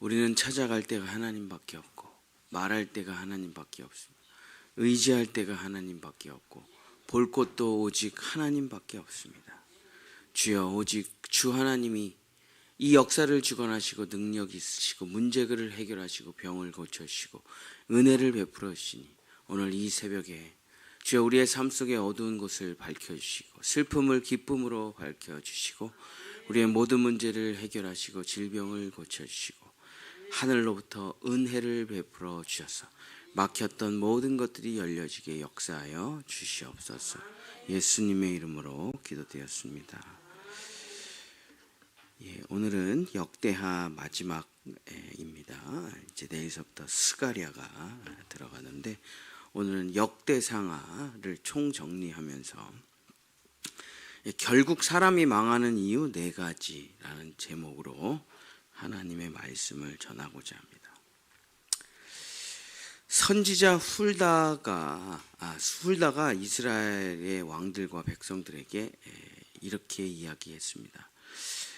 우리는 찾아갈 때가 하나님밖에 없고 말할 때가 하나님밖에 없습니다. 의지할 때가 하나님밖에 없고 볼 곳도 오직 하나님밖에 없습니다. 주여, 오직 주 하나님이 이 역사를 주관하시고 능력 있으시고 문제를 해결하시고 병을 고쳐주시고 은혜를 베풀어 주시니 오늘 이 새벽에 주여 우리의 삶 속에 어두운 곳을 밝혀주시고 슬픔을 기쁨으로 밝혀주시고 우리의 모든 문제를 해결하시고 질병을 고쳐주시고 하늘로부터 은혜를 베풀어 주셔서 막혔던 모든 것들이 열려지게 역사하여 주시옵소서. 예수님의 이름으로 기도드렸습니다. 오늘은 역대하 마지막입니다. 이제 내일서부터 스가랴가 들어가는데 오늘은 역대상하를 총정리하면서 결국 사람이 망하는 이유 4가지라는 제목으로 하나님의 말씀을 전하고자 합니다. 선지자 훌다가 이스라엘의 왕들과 백성들에게 이렇게 이야기했습니다.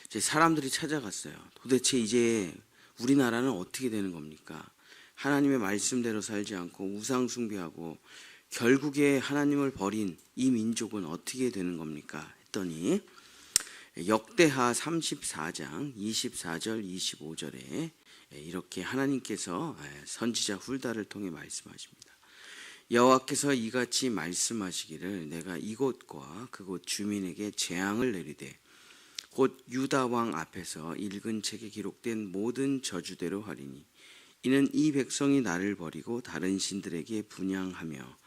이제 사람들이 찾아갔어요. 도대체 이제 우리나라는 어떻게 되는 겁니까? 하나님의 말씀대로 살지 않고 우상 숭배하고 결국에 하나님을 버린 이 민족은 어떻게 되는 겁니까? 했더니 역대하 34장 24절 25절에 이렇게 하나님께서 선지자 훌다를 통해 말씀하십니다. 여호와께서 이같이 말씀하시기를 내가 이곳과 그곳 주민에게 재앙을 내리되 곧 유다 왕 앞에서 읽은 책에 기록된 모든 저주대로 하리니 이는 이 백성이 나를 버리고 다른 신들에게 분향하며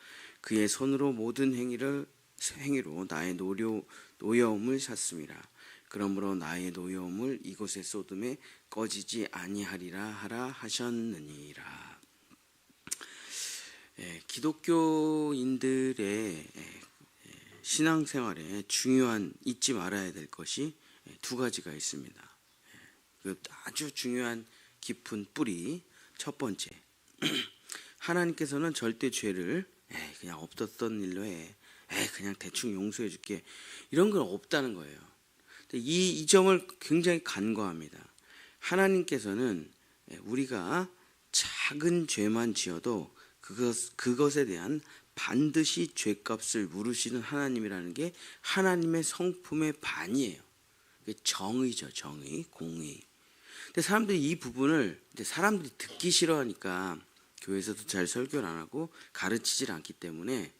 그의 손으로 모든 행위로 나의 노여움을 샀음이라. 그러므로 나의 노여움을 이곳의 소돔에 꺼지지 아니하리라 하라 하셨느니라. 기독교인들의 신앙생활에 중요한 잊지 말아야 될 것이 2가지가 있습니다. 그 아주 중요한 깊은 뿌리. 첫 번째, 하나님께서는 절대 죄를 그냥 없었던 일로 해, 그냥 대충 용서해 줄게, 이런 건 없다는 거예요. 이 점을 굉장히 간과합니다. 하나님께서는 우리가 작은 죄만 지어도 그것에 대한 반드시 죄값을 물으시는 하나님이라는 게 하나님의 성품의 반이에요. 정의죠, 정의, 공의. 근데 사람들이 이 부분을 사람들이 듣기 싫어하니까 교회에서도 잘 설교를 안 하고 가르치질 않기 때문에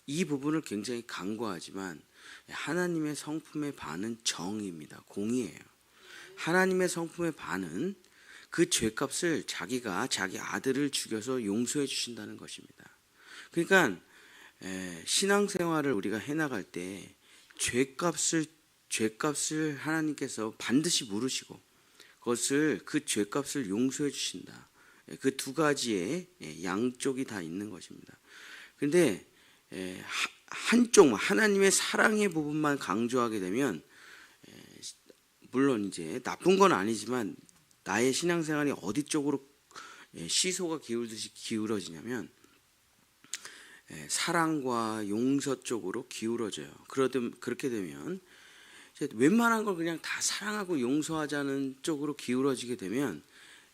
이 부분을 굉장히 간과하지만 하나님의 성품의 반은 정의입니다. 공의예요. 하나님의 성품의 반은 그 죄값을 자기가 자기 아들을 죽여서 용서해 주신다는 것입니다. 그러니까 신앙생활을 우리가 해나갈 때 죄값을 하나님께서 반드시 물으시고 그 죄값을 용서해 주신다. 그 2가지의 양쪽이 다 있는 것입니다. 그런데 한쪽만 하나님의 사랑의 부분만 강조하게 되면 물론 이제 나쁜 건 아니지만 나의 신앙생활이 어디 쪽으로 시소가 기울듯이 기울어지냐면 사랑과 용서 쪽으로 기울어져요. 그렇게 되면 웬만한 걸 그냥 다 사랑하고 용서하자는 쪽으로 기울어지게 되면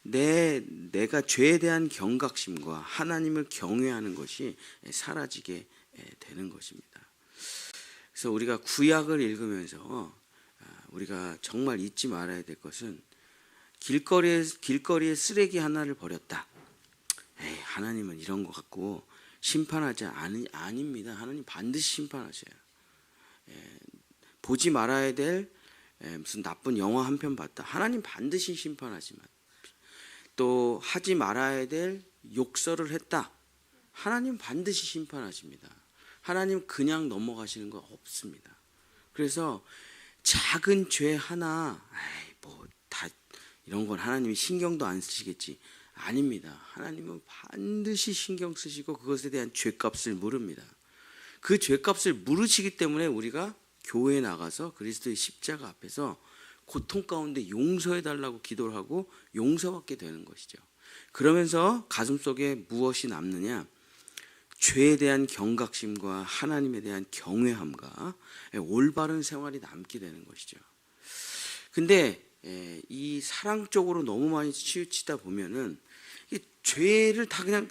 내가 죄에 대한 경각심과 하나님을 경외하는 것이 사라지게 되는 것입니다. 그래서 우리가 구약을 읽으면서 우리가 정말 잊지 말아야 될 것은 길거리에 쓰레기 하나를 버렸다. 하나님은 이런 거 갖고 심판하지 아닙니다. 하나님 반드시 심판하셔요. 보지 말아야 될 무슨 나쁜 영화 한 편 봤다. 하나님 반드시 심판하지만 또 하지 말아야 될 욕설을 했다. 하나님 반드시 심판하십니다. 하나님 그냥 넘어가시는 거 없습니다. 그래서 작은 죄 하나 다 이런 건 하나님이 신경도 안 쓰시겠지. 아닙니다. 하나님은 반드시 신경 쓰시고 그것에 대한 죄값을 물읍니다. 그 죄값을 물으시기 때문에 우리가 교회에 나가서 그리스도의 십자가 앞에서 고통 가운데 용서해달라고 기도를 하고 용서받게 되는 것이죠. 그러면서 가슴속에 무엇이 남느냐? 죄에 대한 경각심과 하나님에 대한 경외함과 올바른 생활이 남게 되는 것이죠. 근데 이 사랑 쪽으로 너무 많이 치우치다 보면은 이 죄를 다 그냥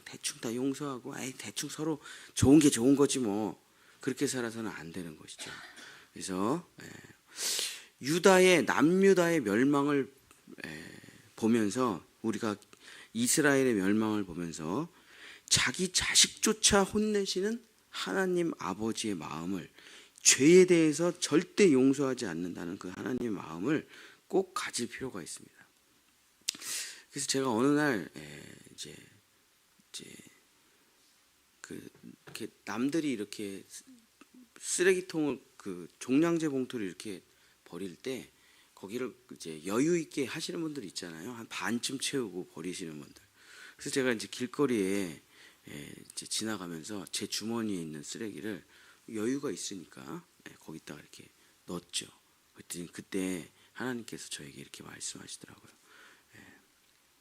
대충 다 용서하고 대충 서로 좋은 게 좋은 거지 뭐 그렇게 살아서는 안 되는 것이죠. 그래서 남유다의 멸망을 보면서 우리가 이스라엘의 멸망을 보면서 자기 자식조차 혼내시는 하나님 아버지의 마음을 죄에 대해서 절대 용서하지 않는다는 그 하나님의 마음을 꼭 가질 필요가 있습니다. 그래서 제가 어느 날 이제 이렇게 남들이 이렇게 쓰레기통을 그 종량제 봉투를 이렇게 버릴 때 거기를 이제 여유 있게 하시는 분들 있잖아요. 한 반쯤 채우고 버리시는 분들. 그래서 제가 이제 길거리에 이제 지나가면서 제 주머니에 있는 쓰레기를 여유가 있으니까 거기다가 이렇게 넣었죠. 그랬더니 그때 하나님께서 저에게 이렇게 말씀하시더라고요.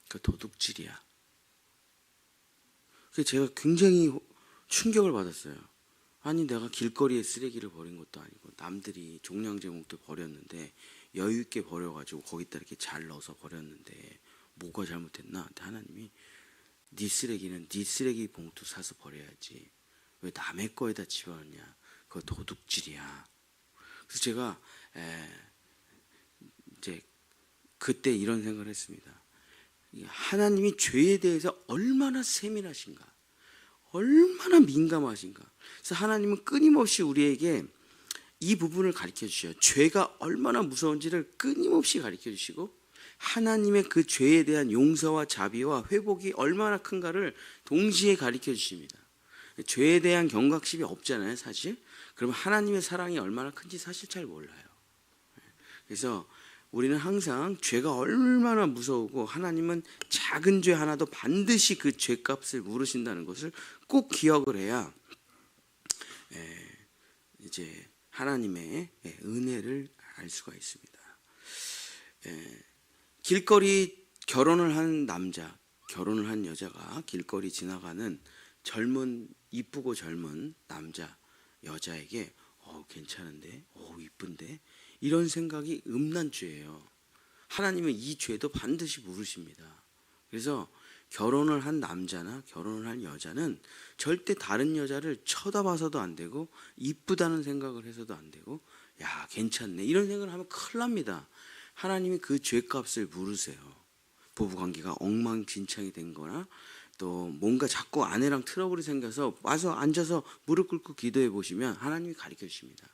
그 도둑질이야. 그래서 제가 굉장히 충격을 받았어요. 아니 내가 길거리에 쓰레기를 버린 것도 아니고 남들이 종량제 봉투 버렸는데 여유 있게 버려가지고 거기다 이렇게 잘 넣어서 버렸는데 뭐가 잘못했나? 하나님이 네 쓰레기는 네 쓰레기 봉투 사서 버려야지 왜 남의 거에다 집어넣냐? 그거 도둑질이야. 그래서 제가 이제 그때 이런 생각을 했습니다. 하나님이 죄에 대해서 얼마나 세밀하신가, 얼마나 민감하신가. 그래서 하나님은 끊임없이 우리에게 이 부분을 가르쳐 주셔요. 죄가 얼마나 무서운지를 끊임없이 가르쳐 주시고 하나님의 그 죄에 대한 용서와 자비와 회복이 얼마나 큰가를 동시에 가르쳐 주십니다. 죄에 대한 경각심이 없잖아요, 사실. 그러면 하나님의 사랑이 얼마나 큰지 사실 잘 몰라요. 그래서 우리는 항상 죄가 얼마나 무서우고 하나님은 작은 죄 하나도 반드시 그 죄값을 물으신다는 것을 꼭 기억을 해야 이제 하나님의 은혜를 알 수가 있습니다. 길거리 결혼을 한 남자, 결혼을 한 여자가 길거리 지나가는 이쁘고 젊은 남자, 여자에게 괜찮은데, 이쁜데 이런 생각이 음란죄예요. 하나님은 이 죄도 반드시 물으십니다. 그래서 결혼을 한 남자나 결혼을 한 여자는 절대 다른 여자를 쳐다봐서도 안 되고 이쁘다는 생각을 해서도 안 되고 야 괜찮네 이런 생각을 하면 큰일 납니다. 하나님이 그 죄값을 물으세요. 부부관계가 엉망진창이 된 거나 또 뭔가 자꾸 아내랑 트러블이 생겨서 와서 앉아서 무릎 꿇고 기도해 보시면 하나님이 가르쳐 주십니다.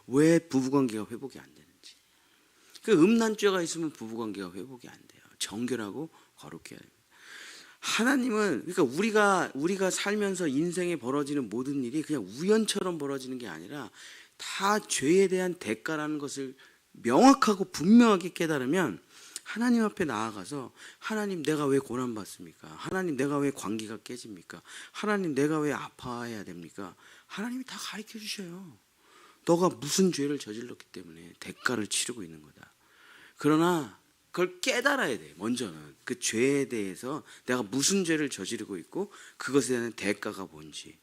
왜 부부관계가 회복이 안 되는지. 그 음란죄가 있으면 부부관계가 회복이 안 돼요. 정결하고 거룩해야 됩니다. 하나님은 그러니까 우리가 살면서 인생에 벌어지는 모든 일이 그냥 우연처럼 벌어지는 게 아니라 다 죄에 대한 대가라는 것을 명확하고 분명하게 깨달으면 하나님 앞에 나아가서 하나님 내가 왜 고난받습니까? 하나님 내가 왜 관계가 깨집니까? 하나님 내가 왜 아파해야 됩니까? 하나님이 다 가르쳐 주셔요. 너가 무슨 죄를 저질렀기 때문에 대가를 치르고 있는 거다. 그러나 그걸 깨달아야 돼. 먼저는 그 죄에 대해서 내가 무슨 죄를 저지르고 있고 그것에 대한 대가가 뭔지.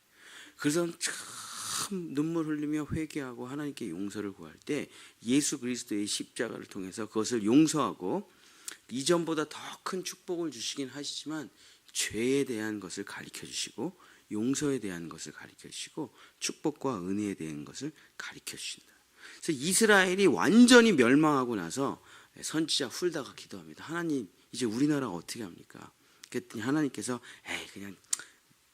그래서 참 눈물 흘리며 회개하고 하나님께 용서를 구할 때 예수 그리스도의 십자가를 통해서 그것을 용서하고 이전보다 더 큰 축복을 주시긴 하시지만 죄에 대한 것을 가르쳐 주시고 용서에 대한 것을 가르쳐 주시고 축복과 은혜에 대한 것을 가르쳐 주신다. 그래서 이스라엘이 완전히 멸망하고 나서 선지자 훌다가 기도합니다. 하나님 이제 우리나라가 어떻게 합니까? 그랬더니 하나님께서 그냥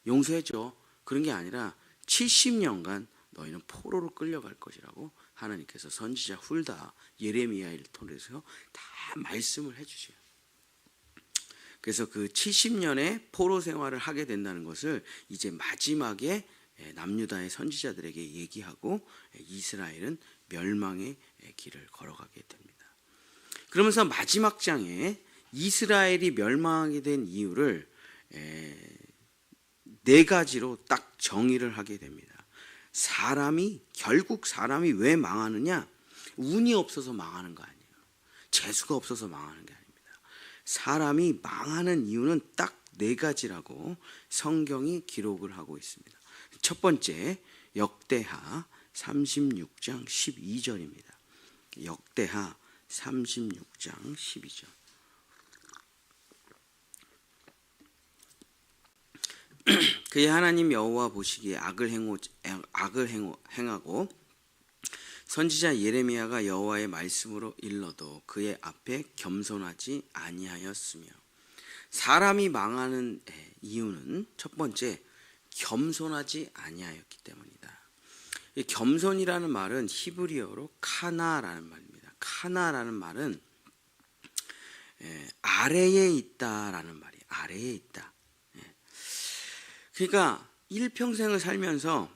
용서해줘. 그런 게 아니라 70년간 너희는 포로로 끌려갈 것이라고 하나님께서 선지자 훌다 예레미야를 통해서 다 말씀을 해주셔요. 그래서 그 70년의 포로 생활을 하게 된다는 것을 이제 마지막에 남유다의 선지자들에게 얘기하고 이스라엘은 멸망의 길을 걸어가게 됩니다. 그러면서 마지막 장에 이스라엘이 멸망하게 된 이유를 네 가지로 딱 정의를 하게 됩니다. 결국 사람이 왜 망하느냐? 운이 없어서 망하는 거 아니에요. 재수가 없어서 망하는 게 아닙니다. 사람이 망하는 이유는 딱 네 가지라고 성경이 기록을 하고 있습니다. 첫 번째, 역대하 36장 12절입니다. 역대하 36장 12절. 그의 하나님 여호와 보시기에 악을 행하고 선지자 예레미야가 여호와의 말씀으로 일러도 그의 앞에 겸손하지 아니하였으며. 사람이 망하는 이유는 첫 번째, 겸손하지 아니하였기 때문이다. 이 겸손이라는 말은 히브리어로 카나라는 말입니다. 카나라는 말은 아래에 있다라는 말이에요. 아래에 있다. 그러니까 일평생을 살면서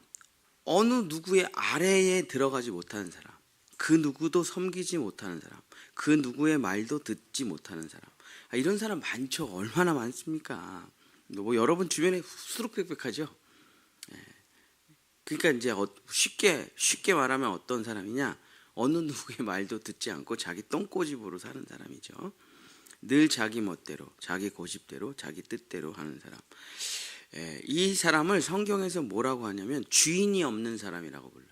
어느 누구의 아래에 들어가지 못하는 사람, 그 누구도 섬기지 못하는 사람, 그 누구의 말도 듣지 못하는 사람, 이런 사람 많죠. 얼마나 많습니까? 뭐 여러분 주변에 수룩백백하죠. 그러니까 이제 쉽게 말하면 어떤 사람이냐? 어느 누구의 말도 듣지 않고 자기 똥꼬집으로 사는 사람이죠. 늘 자기 멋대로, 자기 고집대로, 자기 뜻대로 하는 사람. 이 사람을 성경에서 뭐라고 하냐면 주인이 없는 사람이라고 불러요.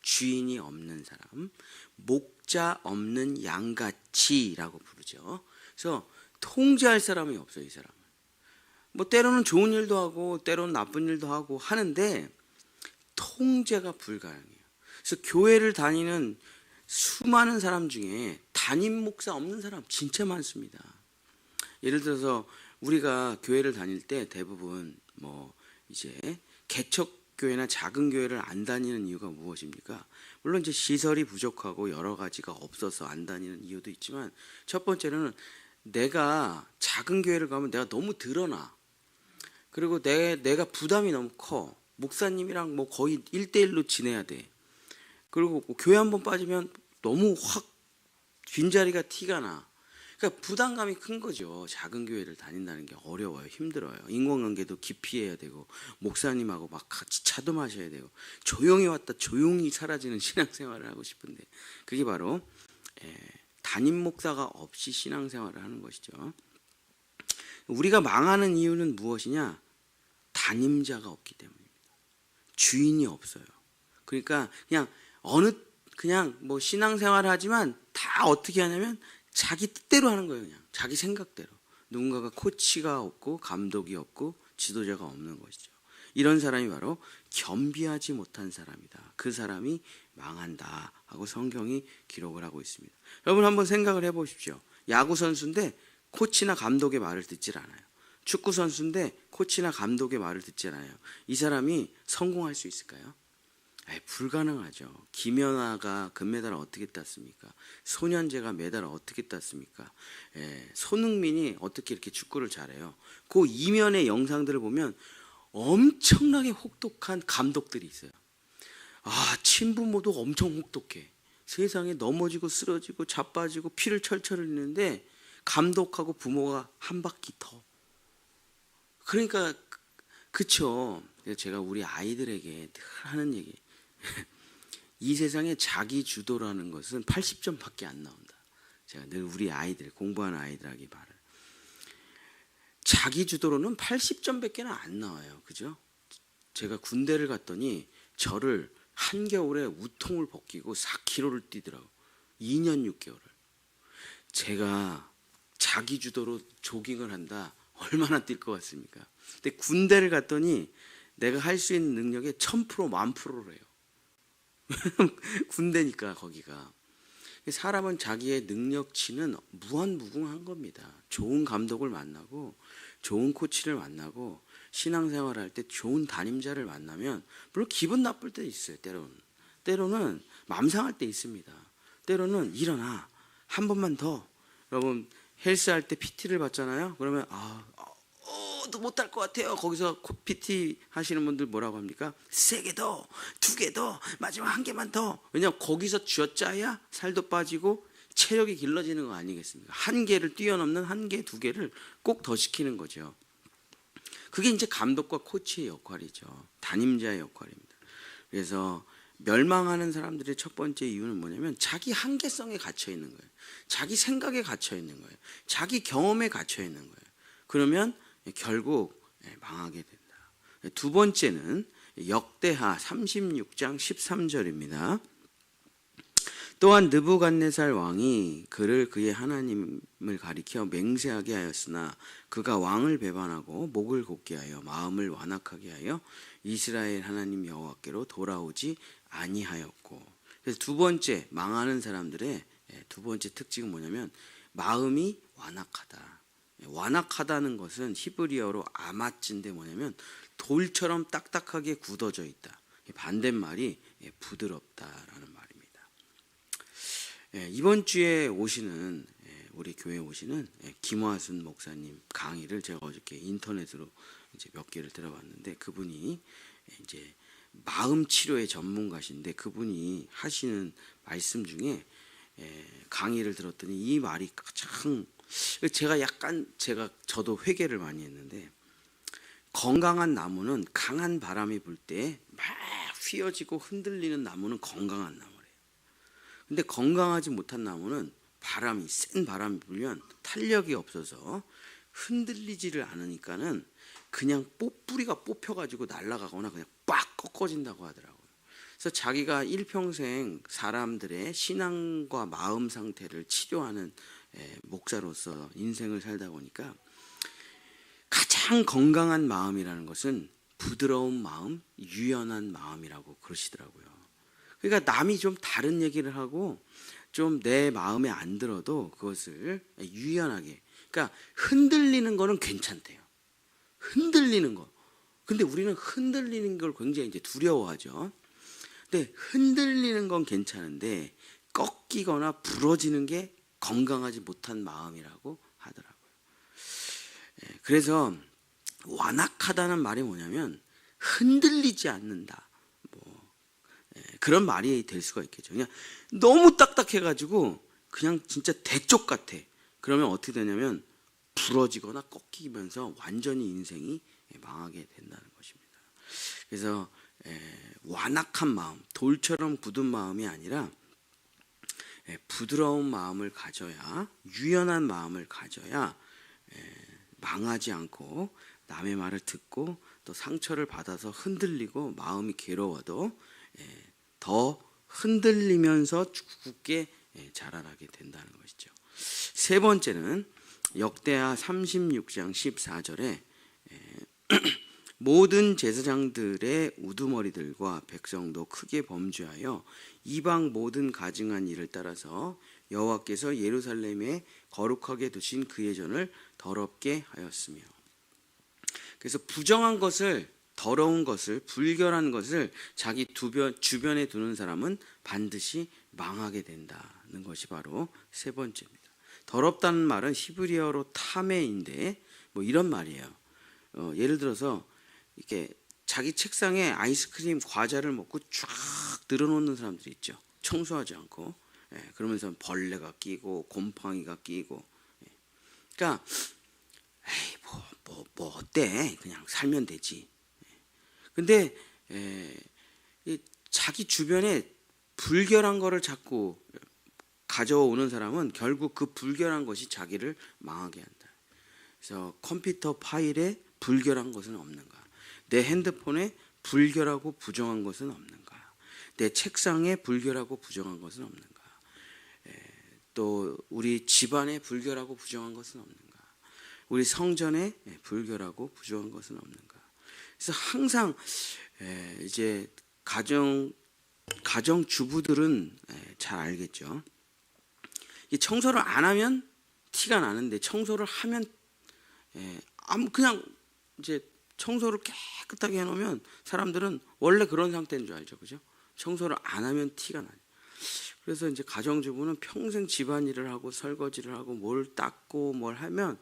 주인이 없는 사람, 목자 없는 양같이라고 부르죠. 그래서 통제할 사람이 없어요, 이 사람은. 뭐 때로는 좋은 일도 하고 때로는 나쁜 일도 하고 하는데 통제가 불가능해요. 그래서 교회를 다니는 수많은 사람 중에 담임 목사 없는 사람 진짜 많습니다. 예를 들어서 우리가 교회를 다닐 때 대부분 뭐 이제 개척교회나 작은 교회를 안 다니는 이유가 무엇입니까? 물론 이제 시설이 부족하고 여러 가지가 없어서 안 다니는 이유도 있지만, 첫 번째로는 내가 작은 교회를 가면 내가 너무 드러나. 그리고 내가 부담이 너무 커. 목사님이랑 뭐 거의 1대1로 지내야 돼. 그리고 교회 한번 빠지면 너무 확 빈자리가 티가 나. 그러니까 부담감이 큰 거죠. 작은 교회를 다닌다는 게 어려워요. 힘들어요. 인간관계도 깊이 해야 되고 목사님하고 막 같이 차도 마셔야 되고 조용히 왔다 조용히 사라지는 신앙생활을 하고 싶은데, 그게 바로 담임 목사가 없이 신앙생활을 하는 것이죠. 우리가 망하는 이유는 무엇이냐? 담임자가 없기 때문입니다. 주인이 없어요. 그러니까 그냥 뭐 신앙생활을 하지만 다 어떻게 하냐면 자기 뜻대로 하는 거예요. 그냥 자기 생각대로. 누군가가 코치가 없고 감독이 없고 지도자가 없는 것이죠. 이런 사람이 바로 겸비하지 못한 사람이다. 그 사람이 망한다 하고 성경이 기록을 하고 있습니다. 여러분 한번 생각을 해보십시오. 야구 선수인데 코치나 감독의 말을 듣질 않아요. 축구 선수인데 코치나 감독의 말을 듣지 않아요. 이 사람이 성공할 수 있을까요? 불가능하죠. 김연아가 금메달을 어떻게 땄습니까? 손현재가 메달을 어떻게 땄습니까? 손흥민이 어떻게 이렇게 축구를 잘해요? 그 이면의 영상들을 보면 엄청나게 혹독한 감독들이 있어요. 친부모도 엄청 혹독해. 세상에 넘어지고 쓰러지고 자빠지고 피를 철철 흘리는데 감독하고 부모가 한 바퀴 더. 그러니까 그쵸. 제가 우리 아이들에게 늘 하는 얘기. 이 세상에 자기 주도라는 것은 80점밖에 안 나온다. 제가 늘 우리 아이들, 공부하는 아이들에게 말을. 자기 주도로는 80점밖에 안 나와요. 그죠? 제가 군대를 갔더니 저를 한겨울에 우통을 벗기고 4km를 뛰더라고. 2년 6개월을. 제가 자기 주도로 조깅을 한다. 얼마나 뛸 것 같습니까? 근데 군대를 갔더니 내가 할 수 있는 능력의 1000%, 10,000%래요. 군대니까 거기가. 사람은 자기의 능력치는 무한무궁한 겁니다. 좋은 감독을 만나고 좋은 코치를 만나고 신앙생활을 할 때 좋은 담임자를 만나면 물론 기분 나쁠 때 있어요. 때로는 맘상할 때 있습니다. 때로는 일어나 한 번만 더. 여러분 헬스할 때 PT를 받잖아요. 그러면 못할 것 같아요. 거기서 PT 하시는 분들 뭐라고 합니까? 3개 더, 2개 더, 마지막 1개만 더. 왜냐하면 거기서 쥐어짜야 살도 빠지고 체력이 길러지는 거 아니겠습니까? 1개를 뛰어넘는 1개, 2개를 꼭 더 시키는 거죠. 그게 이제 감독과 코치의 역할이죠. 담임자의 역할입니다. 그래서 멸망하는 사람들의 첫 번째 이유는 뭐냐면 자기 한계성에 갇혀 있는 거예요. 자기 생각에 갇혀 있는 거예요. 자기 경험에 갇혀 있는 거예요. 그러면 결국 망하게 된다. 두 번째는 역대하 36장 13절입니다. 또한 느부갓네살 왕이 그를 그의 하나님을 가리켜 맹세하게 하였으나 그가 왕을 배반하고 목을 곧게 하여 마음을 완악하게 하여 이스라엘 하나님 여호와께로 돌아오지 아니하였고. 그래서 두 번째 망하는 사람들의 두 번째 특징은 뭐냐면 마음이 완악하다. 완악하다는 것은 히브리어로 아마츠인데 뭐냐면 돌처럼 딱딱하게 굳어져 있다. 반대말이 부드럽다라는 말입니다. 이번 주에 오시는 우리 교회 오시는 김화순 목사님 강의를 제가 어저께 인터넷으로 이제 몇 개를 들어봤는데, 그분이 이제 마음 치료의 전문가신데 그분이 하시는 말씀 중에 강의를 들었더니 이 말이 가장 저도 회개를 많이 했는데, 건강한 나무는 강한 바람이 불 때 막 휘어지고 흔들리는 나무는 건강한 나무래요. 근데 건강하지 못한 나무는 센 바람이 불면 탄력이 없어서 흔들리지를 않으니까는 그냥 뿌리가 뽑혀가지고 날아가거나 그냥 빡 꺾어진다고 하더라고요. 그래서 자기가 일평생 사람들의 신앙과 마음 상태를 치료하는 목사로서 인생을 살다 보니까 가장 건강한 마음이라는 것은 부드러운 마음, 유연한 마음이라고 그러시더라고요. 그러니까 남이 좀 다른 얘기를 하고 좀 내 마음에 안 들어도 그것을 유연하게, 그러니까 흔들리는 거는 괜찮대요. 흔들리는 거. 근데 우리는 흔들리는 걸 굉장히 이제 두려워하죠. 근데 흔들리는 건 괜찮은데 꺾이거나 부러지는 게 건강하지 못한 마음이라고 하더라고요. 그래서 완악하다는 말이 뭐냐면 흔들리지 않는다. 그런 말이 될 수가 있겠죠. 그냥 너무 딱딱해가지고 그냥 진짜 대쪽 같아. 그러면 어떻게 되냐면 부러지거나 꺾이면서 완전히 인생이 망하게 된다는 것입니다. 그래서 완악한 마음, 돌처럼 굳은 마음이 아니라 부드러운 마음을 가져야, 유연한 마음을 가져야 망하지 않고 남의 말을 듣고 또 상처를 받아서 흔들리고 마음이 괴로워도 더 흔들리면서 굳게 자라나게 된다는 것이죠. 세 번째는 역대하 36장 14절에 모든 제사장들의 우두머리들과 백성도 크게 범죄하여 이방 모든 가증한 일을 따라서 여호와께서 예루살렘에 거룩하게 두신 그의 전을 더럽게 하였으며. 그래서 부정한 것을, 더러운 것을, 불결한 것을 자기 주변에 두는 사람은 반드시 망하게 된다는 것이 바로 세 번째입니다. 더럽다는 말은 히브리어로 타메인데 이런 말이에요. 예를 들어서 이렇게 자기 책상에 아이스크림, 과자를 먹고 쫙 늘어놓는 사람들이 있죠. 청소하지 않고. 그러면서 벌레가 끼고 곰팡이가 끼고. 그러니까 뭐 어때? 그냥 살면 되지. 근데 자기 주변에 불결한 거를 자꾸 가져오는 사람은 결국 그 불결한 것이 자기를 망하게 한다. 그래서 컴퓨터 파일에 불결한 것은 없는가? 내 핸드폰에 불결하고 부정한 것은 없는가? 내 책상에 불결하고 부정한 것은 없는가? 또 우리 집안에 불결하고 부정한 것은 없는가? 우리 성전에 불결하고 부정한 것은 없는가? 그래서 항상 이제 가정 주부들은 잘 알겠죠. 이 청소를 안 하면 티가 나는데 청소를 하면 그냥 이제 청소를 깨끗하게 해놓으면 사람들은 원래 그런 상태인 줄 알죠, 그죠? 청소를 안 하면 티가 나요. 그래서 이제 가정주부는 평생 집안일을 하고 설거지를 하고 뭘 닦고 뭘 하면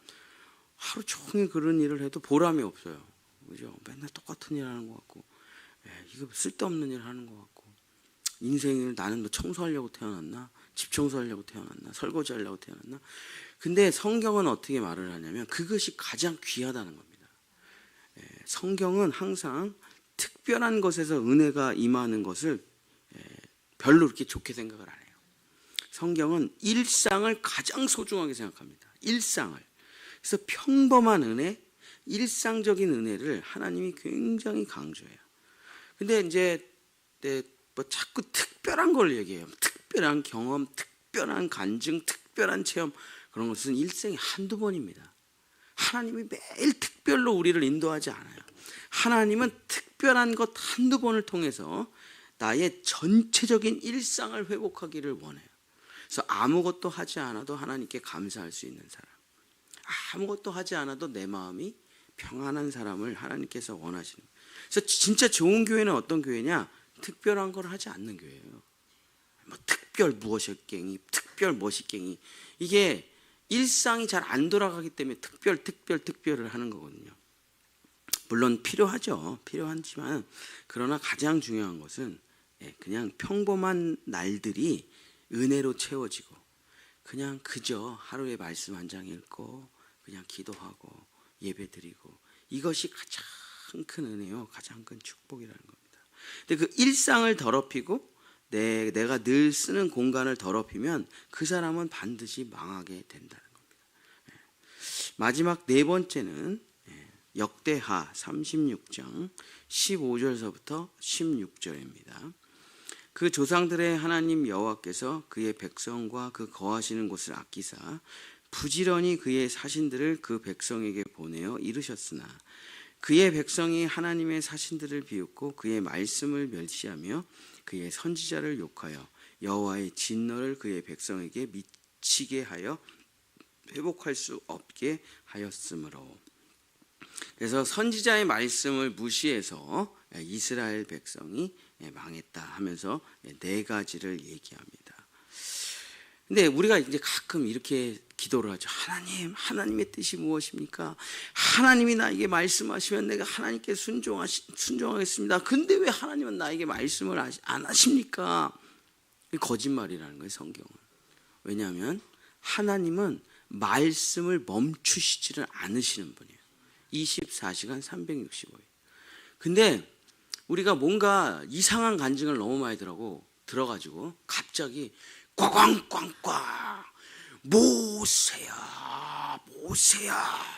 하루 종일 그런 일을 해도 보람이 없어요, 그죠? 맨날 똑같은 일 하는 것 같고, 이거 쓸데없는 일 하는 것 같고, 인생을 나는 뭐 청소하려고 태어났나? 집 청소하려고 태어났나? 설거지하려고 태어났나? 근데 성경은 어떻게 말을 하냐면 그것이 가장 귀하다는 겁니다. 성경은 항상 특별한 것에서 은혜가 임하는 것을 별로 그렇게 좋게 생각을 안 해요. 성경은 일상을 가장 소중하게 생각합니다. 일상을. 그래서 평범한 은혜, 일상적인 은혜를 하나님이 굉장히 강조해요. 근데 이제 뭐 자꾸 특별한 걸 얘기해요. 특별한 경험, 특별한 간증, 특별한 체험, 그런 것은 일생에 한두 번입니다. 하나님이 매일 특별로 우리를 인도하지 않아요. 하나님은 특별한 것 한두 번을 통해서 나의 전체적인 일상을 회복하기를 원해요. 그래서 아무것도 하지 않아도 하나님께 감사할 수 있는 사람, 아무것도 하지 않아도 내 마음이 평안한 사람을 하나님께서 원하시는 거예요. 그래서 진짜 좋은 교회는 어떤 교회냐? 특별한 걸 하지 않는 교회예요. 뭐 특별 무엇이갱이, 특별 무엇이갱이, 이게 일상이 잘 안 돌아가기 때문에 특별을 하는 거거든요. 물론 필요하죠. 필요하지만 그러나 가장 중요한 것은 그냥 평범한 날들이 은혜로 채워지고 그냥 그저 하루에 말씀 한 장 읽고 그냥 기도하고 예배드리고, 이것이 가장 큰 은혜요, 가장 큰 축복이라는 겁니다. 근데 그 일상을 더럽히고 내가 늘 쓰는 공간을 더럽히면 그 사람은 반드시 망하게 된다는 겁니다. 마지막 네 번째는 역대하 36장 15절서부터 16절입니다. 그 조상들의 하나님 여호와께서 그의 백성과 그 거하시는 곳을 아끼사 부지런히 그의 사신들을 그 백성에게 보내어 이르셨으나 그의 백성이 하나님의 사신들을 비웃고 그의 말씀을 멸시하며 그의 선지자를 욕하여 여호와의 진노를 그의 백성에게 미치게 하여 회복할 수 없게 하였으므로. 그래서 선지자의 말씀을 무시해서 이스라엘 백성이 망했다 하면서 네 가지를 얘기합니다. 근데 우리가 이제 가끔 이렇게 기도를 하죠. 하나님의 뜻이 무엇입니까? 하나님이 나에게 말씀하시면 내가 하나님께 순종하겠습니다. 근데 왜 하나님은 나에게 말씀을 안 하십니까? 거짓말이라는 거예요, 성경은. 왜냐하면 하나님은 말씀을 멈추시지를 않으시는 분이에요. 24시간 365일. 근데 우리가 뭔가 이상한 간증을 너무 많이 들어가지고 갑자기 꽝꽝꽝꽝 모세야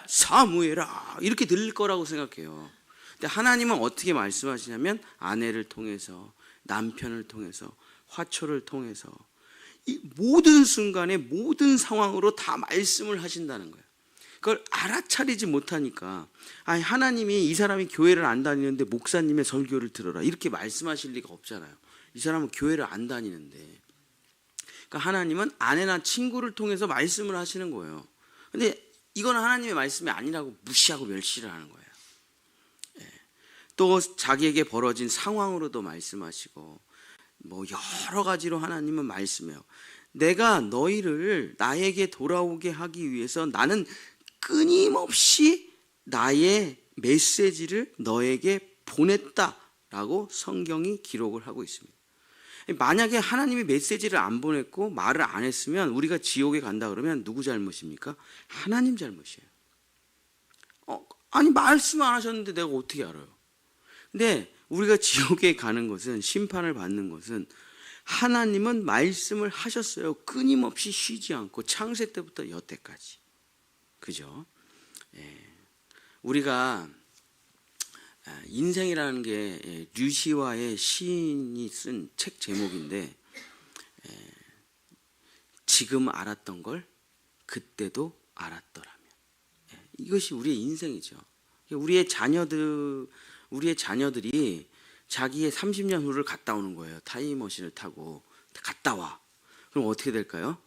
사무엘아 이렇게 들릴 거라고 생각해요. 근데 하나님은 어떻게 말씀하시냐면 아내를 통해서, 남편을 통해서, 화초를 통해서 이 모든 순간에 모든 상황으로 다 말씀을 하신다는 거예요. 그걸 알아차리지 못하니까 하나님이 이 사람이 교회를 안 다니는데 목사님의 설교를 들어라 이렇게 말씀하실 리가 없잖아요. 이 사람은 교회를 안 다니는데. 그러니까 하나님은 아내나 친구를 통해서 말씀을 하시는 거예요. 근데 이건 하나님의 말씀이 아니라고 무시하고 멸시를 하는 거예요. 또 자기에게 벌어진 상황으로도 말씀하시고 뭐 여러 가지로 하나님은 말씀해요. 내가 너희를 나에게 돌아오게 하기 위해서 나는 끊임없이 나의 메시지를 너에게 보냈다라고 성경이 기록을 하고 있습니다. 만약에 하나님이 메시지를 안 보냈고 말을 안 했으면 우리가 지옥에 간다 그러면 누구 잘못입니까? 하나님 잘못이에요. 아니 말씀 안 하셨는데 내가 어떻게 알아요? 근데 우리가 지옥에 가는 것은, 심판을 받는 것은 하나님은 말씀을 하셨어요. 끊임없이 쉬지 않고 창세 때부터 여태까지. 그죠? 우리가 인생이라는 게 류시와의 시인이 쓴 책 제목인데, 지금 알았던 걸 그때도 알았더라면. 이것이 우리의 인생이죠. 우리의 자녀들이 자기의 30년 후를 갔다 오는 거예요. 타임머신을 타고 갔다 와. 그럼 어떻게 될까요?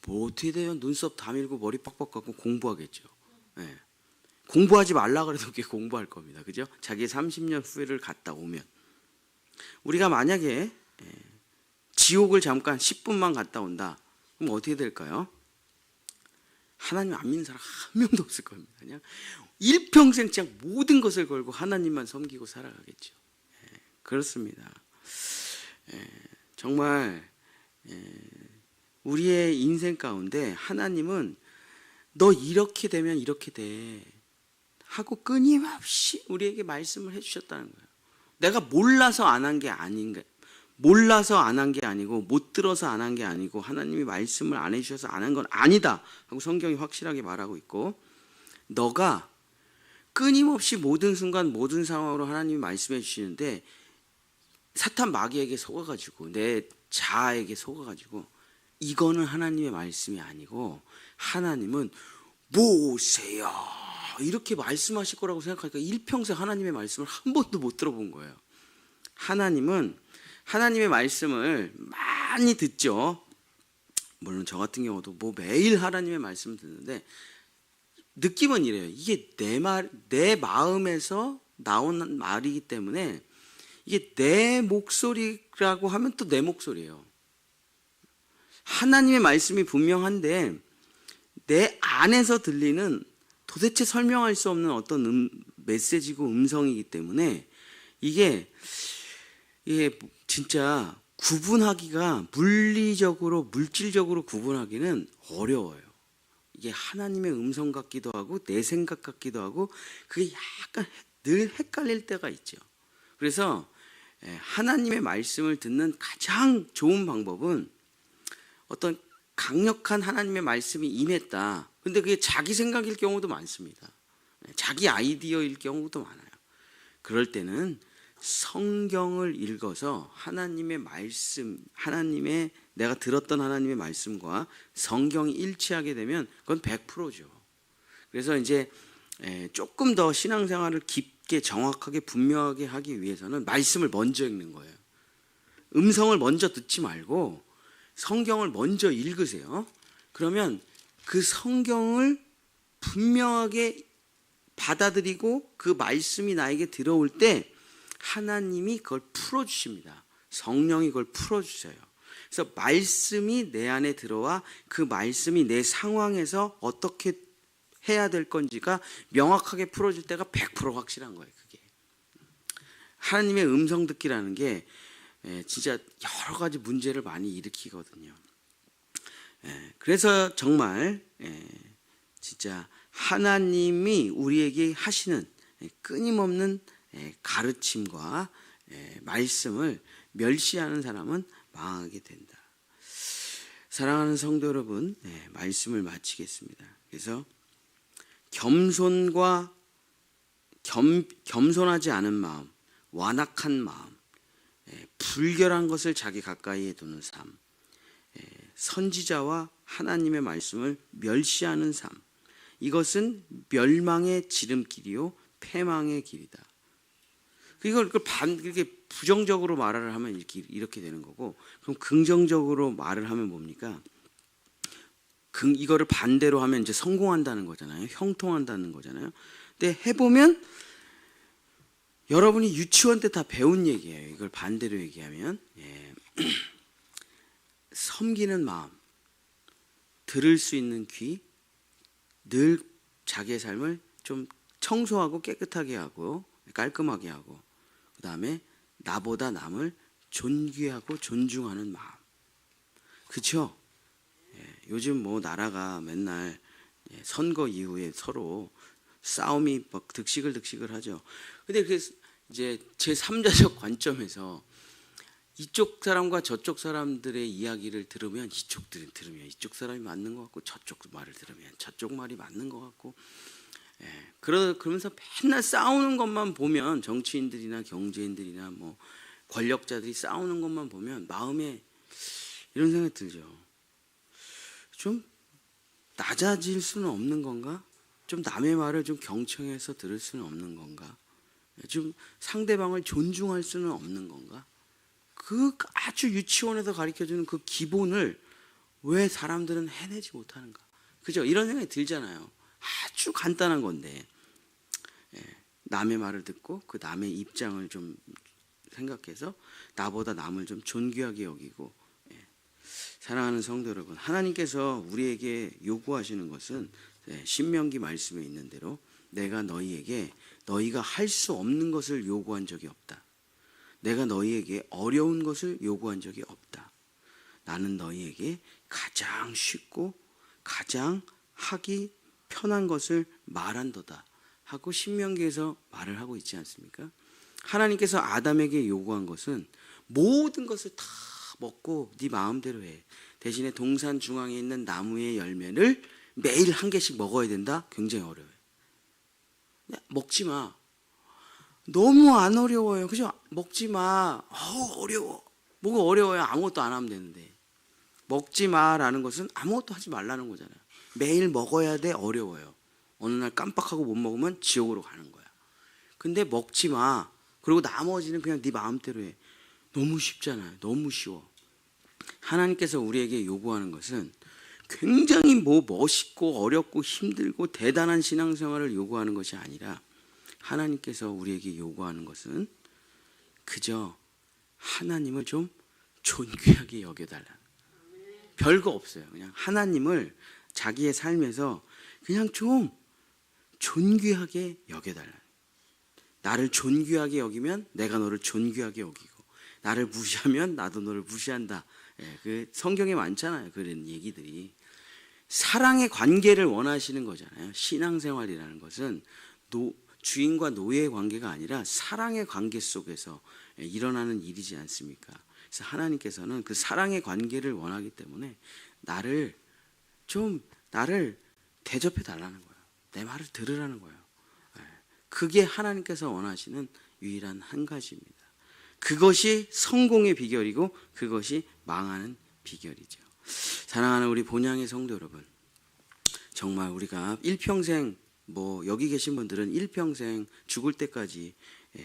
뭐 어떻게 돼요? 눈썹 다 밀고 머리 빡빡 깎고 공부하겠죠. 공부하지 말라 그래도 그게 공부할 겁니다. 그죠? 자기의 30년 후회를 갔다 오면. 우리가 만약에 지옥을 잠깐 10분만 갔다 온다. 그럼 어떻게 될까요? 하나님 안 믿는 사람 한 명도 없을 겁니다. 그냥 일평생 그냥 모든 것을 걸고 하나님만 섬기고 살아가겠죠. 그렇습니다. 정말 우리의 인생 가운데 하나님은 너 이렇게 되면 이렇게 돼 하고 끊임없이 우리에게 말씀을 해주셨다는 거예요. 내가 몰라서 안 한 게 아닌가, 몰라서 안 한 게 아니고 못 들어서 안 한 게 아니고 하나님이 말씀을 안 해주셔서 안 한 건 아니다 하고 성경이 확실하게 말하고 있고, 너가 끊임없이 모든 순간 모든 상황으로 하나님이 말씀해 주시는데 사탄 마귀에게 속아가지고 내 자아에게 속아가지고 이거는 하나님의 말씀이 아니고 하나님은 모세야 이렇게 말씀하실 거라고 생각하니까 일평생 하나님의 말씀을 한 번도 못 들어본 거예요. 하나님은 하나님의 말씀을 많이 듣죠. 물론 저 같은 경우도 뭐 매일 하나님의 말씀을 듣는데 느낌은 이래요. 이게 내 마음에서 나온 말이기 때문에 이게 내 목소리라고 하면 또 내 목소리예요. 하나님의 말씀이 분명한데 내 안에서 들리는 도대체 설명할 수 없는 어떤 메시지고 음성이기 때문에 이게 진짜 구분하기가 물질적으로 구분하기는 어려워요. 이게 하나님의 음성 같기도 하고 내 생각 같기도 하고 그게 약간 늘 헷갈릴 때가 있죠. 그래서 하나님의 말씀을 듣는 가장 좋은 방법은 어떤 강력한 하나님의 말씀이 임했다. 근데 그게 자기 생각일 경우도 많습니다. 자기 아이디어일 경우도 많아요. 그럴 때는 성경을 읽어서 하나님의 말씀, 내가 들었던 하나님의 말씀과 성경이 일치하게 되면 그건 100%죠. 그래서 이제 조금 더 신앙생활을 깊게 정확하게 분명하게 하기 위해서는 말씀을 먼저 읽는 거예요. 음성을 먼저 듣지 말고 성경을 먼저 읽으세요. 그러면 그 성경을 분명하게 받아들이고 그 말씀이 나에게 들어올 때 하나님이 그걸 풀어주십니다. 성령이 그걸 풀어주세요. 그래서 말씀이 내 안에 들어와 그 말씀이 내 상황에서 어떻게 해야 될 건지가 명확하게 풀어줄 때가 100% 확실한 거예요. 그게 하나님의 음성 듣기라는 게 진짜 여러 가지 문제를 많이 일으키거든요. 그래서 정말 진짜 하나님이 우리에게 하시는 끊임없는 가르침과 말씀을 멸시하는 사람은 망하게 된다. 사랑하는 성도 여러분, 말씀을 마치겠습니다. 그래서 겸손하지 않은 마음, 완악한 마음, 불결한 것을 자기 가까이에 두는 삶, 선지자와 하나님의 말씀을 멸시하는 삶, 이것은 멸망의 지름길이요 패망의 길이다. 그렇게 부정적으로 말을 하면 이렇게 되는 거고, 그럼 긍정적으로 말을 하면 뭡니까? 이거를 반대로 하면 이제 성공한다는 거잖아요. 형통한다는 거잖아요. 근데 해보면 여러분이 유치원 때 다 배운 얘기예요. 이걸 반대로 얘기하면 섬기는 마음, 들을 수 있는 귀, 늘 자기의 삶을 좀 청소하고 깨끗하게 하고 깔끔하게 하고, 그 다음에 나보다 남을 존귀하고 존중하는 마음. 그렇죠? 요즘 뭐 나라가 맨날 선거 이후에 서로 싸움이 막 득식을 하죠. 근데 그래서 이제 제 3자적 관점에서 이쪽 사람과 저쪽 사람들의 이야기를 들으면 이쪽들이 들으면 이쪽 사람이 맞는 것 같고, 저쪽 말을 들으면 저쪽 말이 맞는 것 같고, 그러면서 맨날 싸우는 것만 보면, 정치인들이나 경제인들이나 뭐 권력자들이 싸우는 것만 보면 마음에 이런 생각이 들죠. 좀 낮아질 수는 없는 건가? 좀 남의 말을 좀 경청해서 들을 수는 없는 건가? 좀 상대방을 존중할 수는 없는 건가? 그 아주 유치원에서 가르쳐주는 그 기본을 왜 사람들은 해내지 못하는가? 그죠? 이런 생각이 들잖아요. 아주 간단한 건데, 남의 말을 듣고 그 남의 입장을 좀 생각해서 나보다 남을 좀 존귀하게 여기고. 사랑하는 성도 여러분, 하나님께서 우리에게 요구하시는 것은 신명기 말씀에 있는 대로 내가 너희에게 너희가 할 수 없는 것을 요구한 적이 없다. 내가 너희에게 어려운 것을 요구한 적이 없다. 나는 너희에게 가장 쉽고 가장 하기 편한 것을 말한도다 하고 신명기에서 말을 하고 있지 않습니까? 하나님께서 아담에게 요구한 것은 모든 것을 다 먹고 네 마음대로 해. 대신에 동산 중앙에 있는 나무의 열매를 매일 한 개씩 먹어야 된다? 굉장히 어려워요. 먹지 마. 너무 안 어려워요. 그죠? 먹지 마. 어려워. 뭐가 어려워요? 아무것도 안 하면 되는데. 먹지 마라는 것은 아무것도 하지 말라는 거잖아요. 매일 먹어야 돼. 어려워요. 어느 날 깜빡하고 못 먹으면 지옥으로 가는 거야. 근데 먹지 마. 그리고 나머지는 그냥 네 마음대로 해. 너무 쉽잖아요. 너무 쉬워. 하나님께서 우리에게 요구하는 것은 굉장히 멋있고 어렵고 힘들고 대단한 신앙생활을 요구하는 것이 아니라 하나님께서 우리에게 요구하는 것은 그저 하나님을 좀 존귀하게 여겨달라. 별거 없어요. 그냥 하나님을 자기의 삶에서 그냥 좀 존귀하게 여겨달라. 나를 존귀하게 여기면 내가 너를 존귀하게 여기고, 나를 무시하면 나도 너를 무시한다. 그 성경에 많잖아요. 그런 얘기들이. 사랑의 관계를 원하시는 거잖아요. 신앙생활이라는 것은 주인과 노예의 관계가 아니라 사랑의 관계 속에서 일어나는 일이지 않습니까? 그래서 하나님께서는 그 사랑의 관계를 원하기 때문에 나를 대접해 달라는 거예요. 내 말을 들으라는 거예요. 그게 하나님께서 원하시는 유일한 한 가지입니다. 그것이 성공의 비결이고 그것이 망하는 비결이죠. 사랑하는 우리 본향의 성도 여러분, 정말 우리가 일평생, 여기 계신 분들은 일평생 죽을 때까지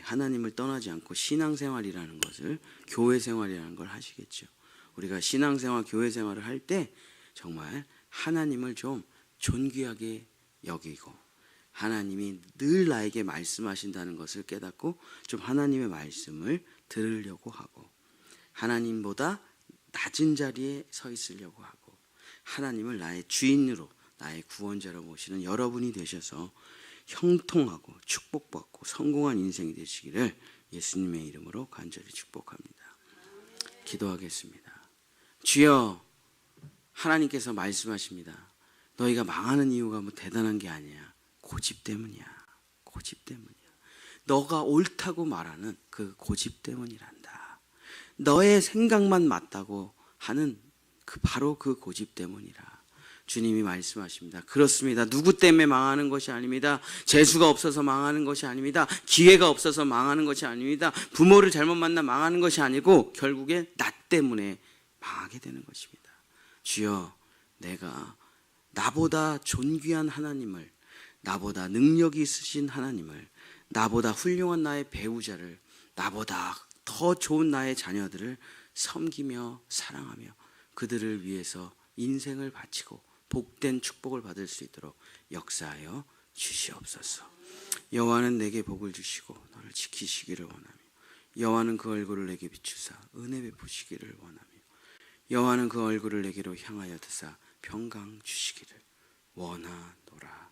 하나님을 떠나지 않고 신앙생활이라는 것을, 교회생활이라는 걸 하시겠죠. 우리가 신앙생활, 교회생활을 할 때 정말 하나님을 좀 존귀하게 여기고, 하나님이 늘 나에게 말씀하신다는 것을 깨닫고 좀 하나님의 말씀을 들으려고 하고, 하나님보다 낮은 자리에 서 있으려고 하고, 하나님을 나의 주인으로, 나의 구원자로 모시는 여러분이 되셔서 형통하고 축복받고 성공한 인생이 되시기를 예수님의 이름으로 간절히 축복합니다. 기도하겠습니다. 주여, 하나님께서 말씀하십니다. 너희가 망하는 이유가 대단한 게 아니야. 고집 때문이야. 고집 때문이야. 너가 옳다고 말하는 그 고집 때문이란다. 너의 생각만 맞다고 하는 바로 그 고집 때문이라. 주님이 말씀하십니다. 그렇습니다. 누구 때문에 망하는 것이 아닙니다. 재수가 없어서 망하는 것이 아닙니다. 기회가 없어서 망하는 것이 아닙니다. 부모를 잘못 만나 망하는 것이 아니고 결국에 나 때문에 망하게 되는 것입니다. 주여, 내가 나보다 존귀한 하나님을, 나보다 능력이 있으신 하나님을, 나보다 훌륭한 나의 배우자를, 나보다 더 좋은 나의 자녀들을 섬기며 사랑하며 그들을 위해서 인생을 바치고 복된 축복을 받을 수 있도록 역사하여 주시옵소서. 여호와는 내게 복을 주시고 너를 지키시기를 원하며, 여호와는 그 얼굴을 내게 비추사 은혜 베푸시기를 원하며, 여호와는 그 얼굴을 내게로 향하여 드사 평강 주시기를 원하노라.